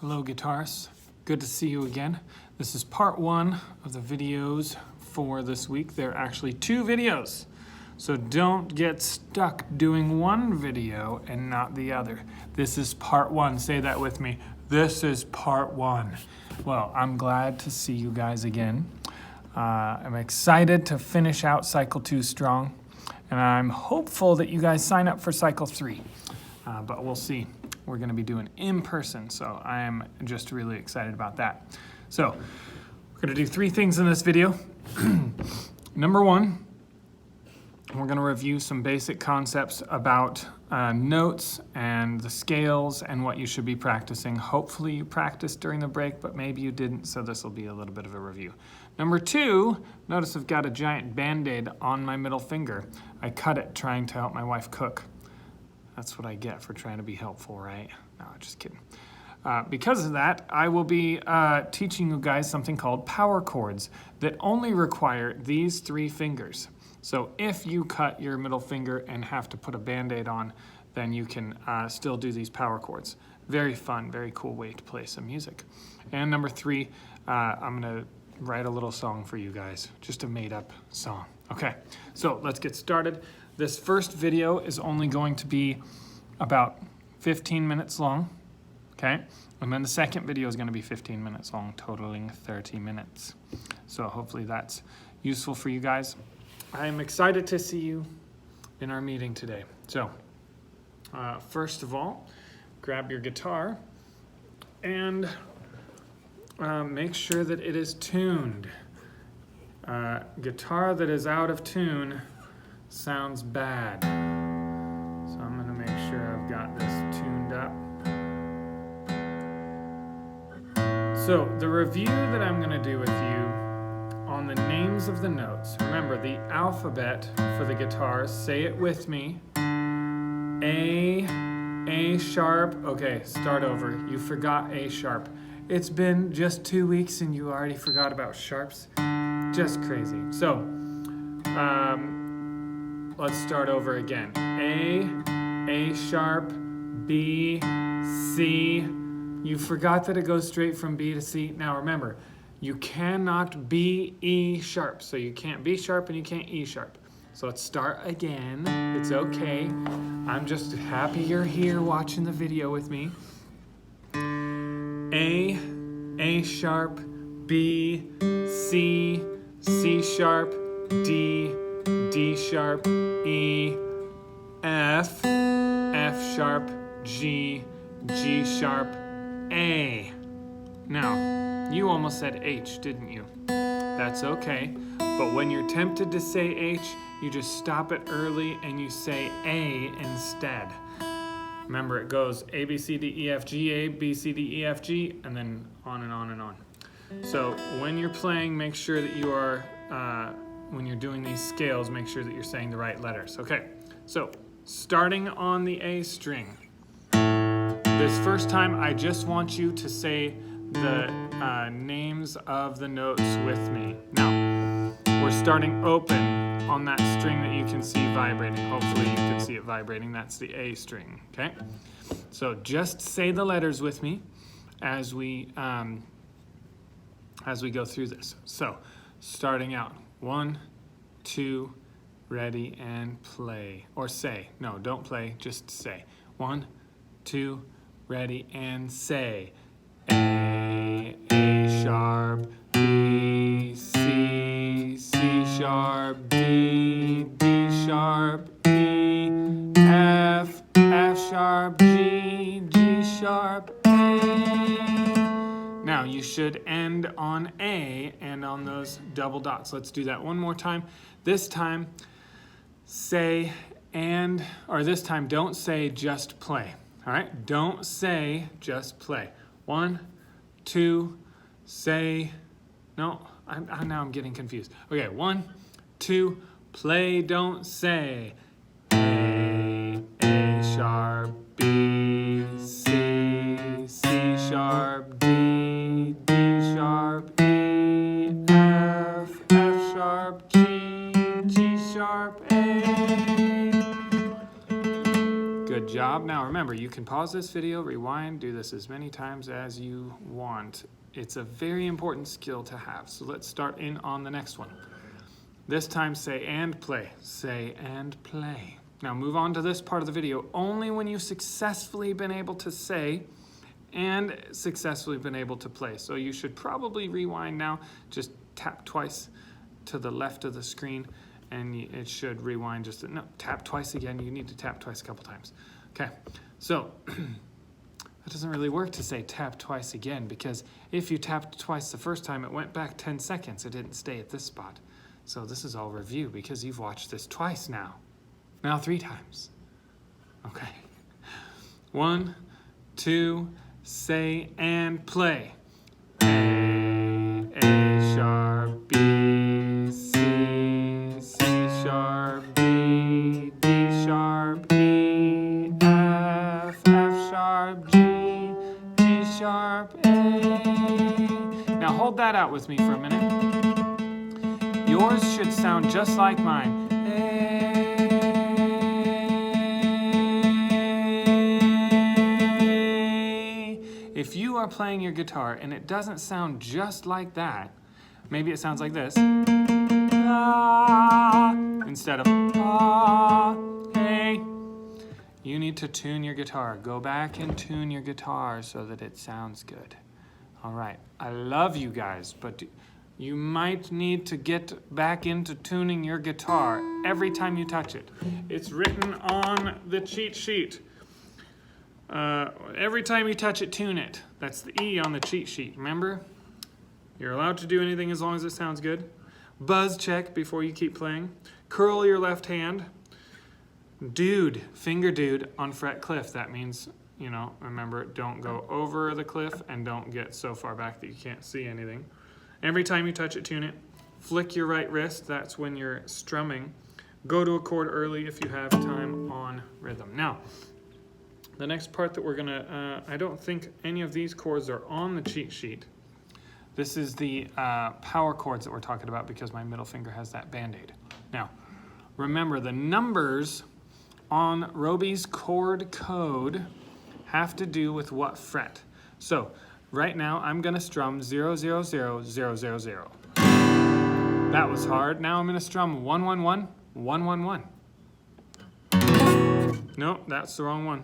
Hello guitarists, good to see you again. This is part one of the videos for this week. There are actually two videos, so don't get stuck doing one video and not the other. This is part one, say that with me. This is part one. Well, I'm glad to see you guys again. I'm excited to finish out cycle 2 strong, and I'm hopeful that you guys sign up for cycle 3, but we'll see. We're going to be doing in person, so I am just really excited about that. So we're going to do 3 things in this video. Number 1, we're going to review some basic concepts about notes and the scales and what you should be practicing. Hopefully you practiced during the break, but maybe you didn't, so this will be a little bit of a review. Number 2, notice I've got a giant Band-Aid on my middle finger. I cut it trying to help my wife cook. That's what I get for trying to be helpful, right? No, just kidding. Because of that, I will be teaching you guys something called power chords that only require these 3 fingers. So if you cut your middle finger and have to put a Band-Aid on, then you can still do these power chords. Very fun, very cool way to play some music. And number 3, I'm gonna write a little song for you guys, just a made-up song. Okay, so let's get started. This first video is only going to be about 15 minutes long, okay? And then the second video is going to be 15 minutes long, totaling 30 minutes. So hopefully that's useful for you guys. I'm excited to see you in our meeting today. So first of all, grab your guitar and make sure that it is tuned. Guitar that is out of tune sounds bad. So I'm gonna make sure I've got this tuned up. So the review that I'm gonna do with you on the names of the notes, remember the alphabet for the guitar, say it with me. A sharp, okay, start over. You forgot A sharp. It's been just 2 weeks and you already forgot about sharps. Just crazy. So, let's start over again. A sharp, B, C. You forgot that it goes straight from B to C. Now remember, you cannot be E sharp. So you can't B sharp and you can't E sharp. So let's start again. It's okay. I'm just happy you're here watching the video with me. A sharp, B, C, C sharp, D, D sharp, E, F, F sharp, G, G sharp, A. Now, you almost said H, didn't you? That's okay, but when you're tempted to say H, you just stop it early and you say A instead. Remember, it goes A, B, C, D, E, F, G, A, B, C, D, E, F, G, and then on and on and on. So when you're playing, make sure that you are when you're doing these scales, make sure that you're saying the right letters. Okay, so starting on the A string. This first time, I just want you to say the names of the notes with me. Now, we're starting open on that string that you can see vibrating. Hopefully you can see it vibrating. That's the A string, okay? So just say the letters with me as we go through this. So starting out. 1, 2, ready, and play. Or say. No, don't play, just say. 1, 2, ready, and say. A sharp, B, C, C sharp, D, D sharp, E, F, F sharp, G, G sharp, A. Now you should end on A and on those double dots. Let's do that one more time. This time, say and, or this time don't say just play. All right, don't say just play. 1, 2, say, no, now I'm getting confused. Okay, 1, 2, play, don't say. A sharp, B, C, C sharp, D, D sharp, E, F, F sharp, G, G sharp, A. Good job. job. Now remember, you can pause this video, rewind, do this as many times as you want. It's a very important skill to have. So let's start in on the next one. This time say and play. Say and play. Now move on to this part of the video only when you've successfully been able to say and successfully been able to play. So you should probably rewind now. Just tap twice to the left of the screen and it should rewind just, no, tap twice again. You need to tap twice a couple times. Okay, so it doesn't really work to say tap twice again, because if you tapped twice the first time, it went back 10 seconds. It didn't stay at this spot. So this is all review because you've watched this twice now. Now 3 times. Okay. 1, 2, say and play. A sharp, B, C, C sharp, B, D sharp, E, F, F sharp, G, G sharp, A. Now hold that out with me for a minute. Yours should sound just like mine. If you are playing your guitar and it doesn't sound just like that, maybe it sounds like this. Ah, instead of ah, hey. You need to tune your guitar. Go back and tune your guitar so that it sounds good. All right, I love you guys, but you might need to get back into tuning your guitar every time you touch it. It's written on the cheat sheet. Every time you touch it, tune it. That's the E on the cheat sheet, remember? You're allowed to do anything as long as it sounds good. Buzz check before you keep playing. Curl your left hand. Dude, finger dude on fret cliff. That means, you know, remember, don't go over the cliff and don't get so far back that you can't see anything. Every time you touch it, tune it. Flick your right wrist. That's when you're strumming. Go to a chord early if you have time on rhythm. Now, the next part that we're gonna, I don't think any of these chords are on the cheat sheet. This is the power chords that we're talking about because my middle finger has that Band-Aid. Now, remember the numbers on Roby's chord code have to do with what fret. So, right now I'm gonna strum 0, 0, 0, 0, 0, 0. That was hard. Now I'm gonna strum 1, 1, 1, 1, 1, 1. Nope, that's the wrong one.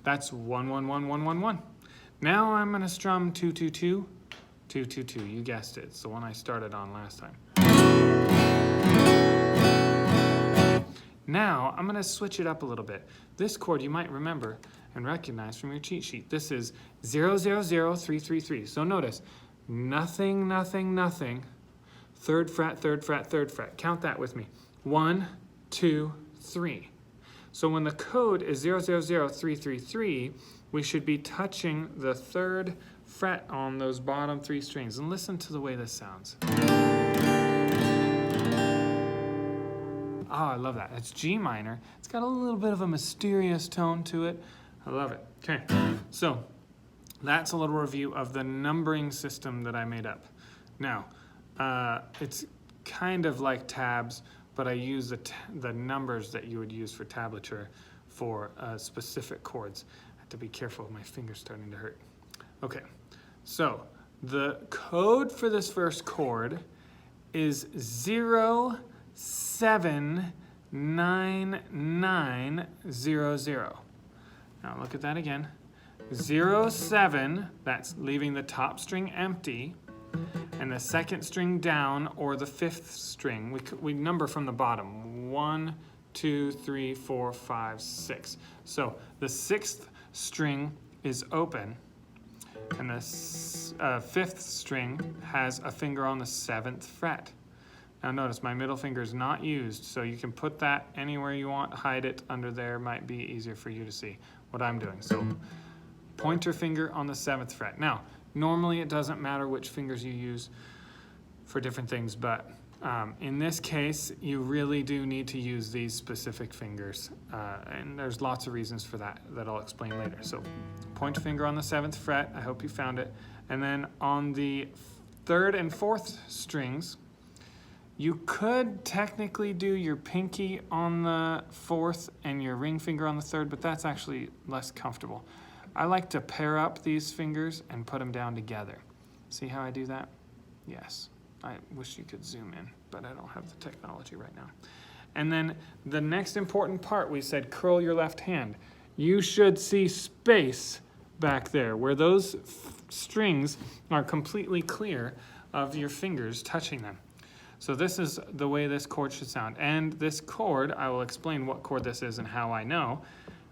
That's 1, 1, 1, 1, 1, 1. Now I'm gonna strum 2, 2, 2, 2, 2, 2. You guessed it. It's the one I started on last time. Now I'm gonna switch it up a little bit. This chord you might remember and recognize from your cheat sheet. This is 0, 0, 0, 3, 3, 3. So notice, nothing, nothing, nothing. 3rd fret, 3rd fret, 3rd fret. Count that with me. 1, 2, 3. So when the code is 0, 0, 0, 3, 3, 3, we should be touching the 3rd fret on those bottom 3 strings. And listen to the way this sounds. Oh, I love that. It's G minor. It's got a little bit of a mysterious tone to it. I love it. Okay, so that's a little review of the numbering system that I made up. Now, it's kind of like tabs, but I use the numbers that you would use for tablature for specific chords. I have to be careful, my finger's starting to hurt. Okay, so the code for this first chord is 0, 7, 9, 9, 0, 0. Now look at that again. 0, 7, that's leaving the top string empty, and the 2nd string down, or the 5th string. We number from the bottom. 1, 2, 3, 4, 5, 6. So the 6th string is open, and the 5th string has a finger on the 7th fret. Now notice my middle finger is not used, so you can put that anywhere you want, hide it under there, might be easier for you to see what I'm doing. So pointer finger on the 7th fret. Now, normally it doesn't matter which fingers you use for different things, but in this case, you really do need to use these specific fingers, and there's lots of reasons for that I'll explain later. So pointer finger on the 7th fret, I hope you found it, and then on the 3rd and 4th strings, You could technically do your pinky on the 4th and your ring finger on the 3rd, but that's actually less comfortable. I like to pair up these fingers and put them down together. See how I do that? Yes. I wish you could zoom in, but I don't have the technology right now. And then the next important part, we said curl your left hand. You should see space back there where those strings are completely clear of your fingers touching them. So this is the way this chord should sound. And this chord, I will explain what chord this is and how I know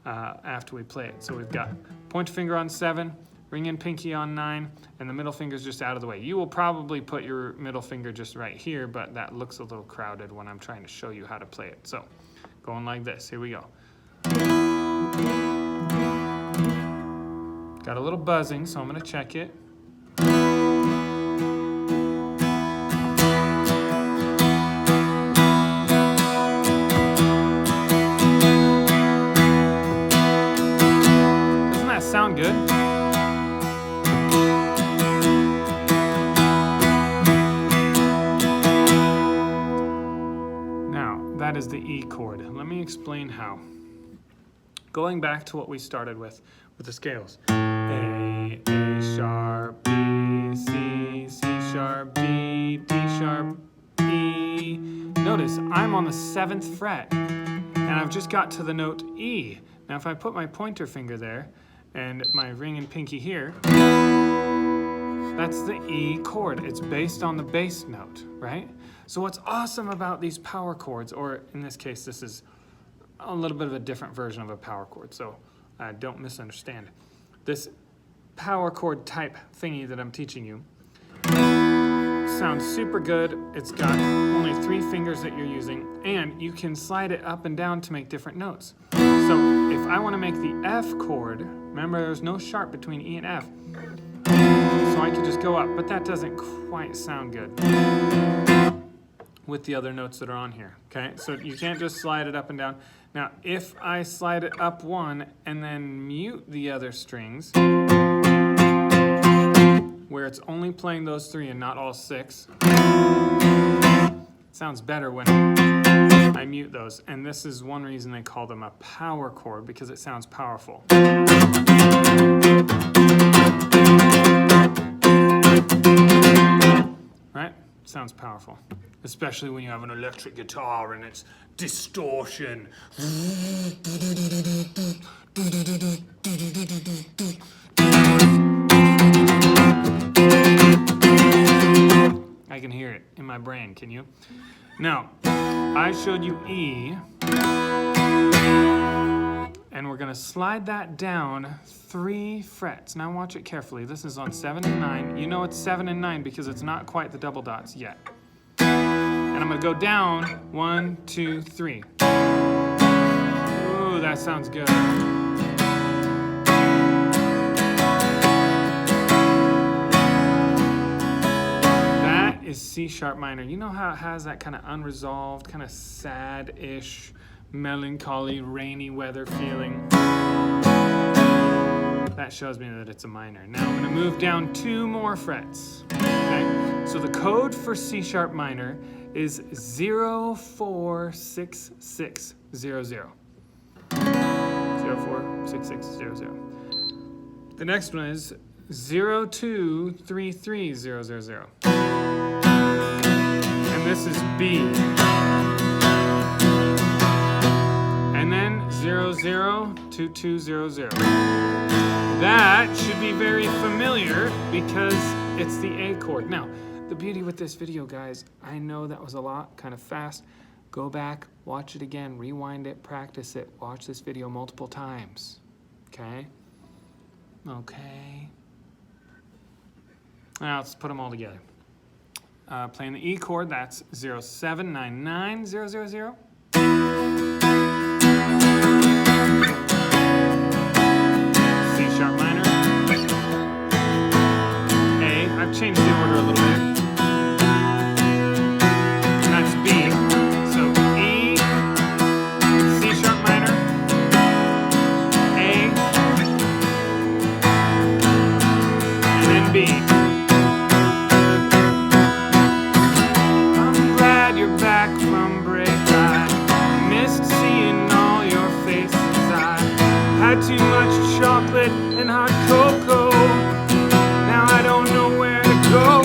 after we play it. So we've got pointer finger on 7, ring and pinky on 9, and the middle finger's just out of the way. You will probably put your middle finger just right here, but that looks a little crowded when I'm trying to show you how to play it. So going like this, here we go. Got a little buzzing, so I'm gonna check it. Sound good? Now, that is the E chord. Let me explain how. Going back to what we started with the scales. A sharp, B, C, C sharp, D, D sharp, E. Notice I'm on the 7th fret, and I've just got to the note E. Now, if I put my pointer finger there, and my ring and pinky here, that's the E chord. It's based on the bass note, right? So what's awesome about these power chords, or in this case, this is a little bit of a different version of a power chord, so don't misunderstand. This power chord type thingy that I'm teaching you sounds super good. It's got only 3 fingers that you're using, and you can slide it up and down to make different notes. So if I want to make the F chord, remember there's no sharp between E and F, so I could just go up, but that doesn't quite sound good with the other notes that are on here, okay? So you can't just slide it up and down. Now, if I slide it up 1 and then mute the other strings, where it's only playing those 3 and not all 6, it sounds better when I mute those, and this is one reason they call them a power chord, because it sounds powerful. Right? Sounds powerful. Especially when you have an electric guitar and it's distortion. I can hear it in my brain, can you? Now, I showed you E, and we're gonna slide that down 3 frets. Now watch it carefully. This is on 7 and 9. You know it's 7 and 9 because it's not quite the double dots yet. And I'm gonna go down 1, 2, 3. Ooh, that sounds good. Is C sharp minor. You know how it has that kind of unresolved, kind of sad-ish, melancholy, rainy weather feeling? That shows me that it's a minor. Now I'm going to move down 2 more frets. Okay? So the code for C sharp minor is 046600. 046600. The next one is 0233000. This is B. And then 002200. That should be very familiar because it's the A chord. Now, the beauty with this video, guys, I know that was a lot, kind of fast. Go back, watch it again, rewind it, practice it, watch this video multiple times. Okay? Okay. Now let's put them all together. Playing the E chord, that's 0799000. C sharp minor. A, I've changed the order a little bit. And that's B. So E, C sharp minor, A, and then B. hot cocoa. Now I don't know where to go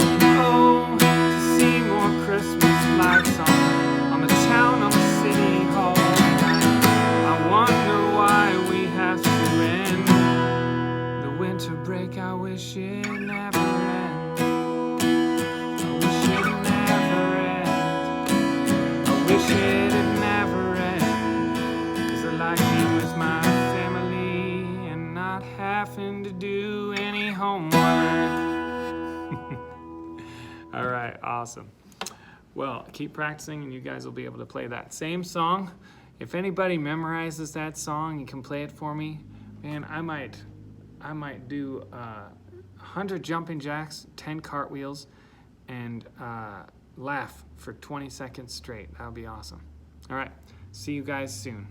to see more Christmas lights on the town, on the city hall. I wonder why we have to end the winter break. I wish it never ends. I wish it never ends. I wish it'd never end. 'Cause I like being with my family and not having to do any homework. All right, awesome. Well, keep practicing and you guys will be able to play that same song. If anybody memorizes that song and can play it for me, man, I might do 100 jumping jacks, 10 cartwheels, and laugh for 20 seconds straight. That would be awesome. All right, see you guys soon.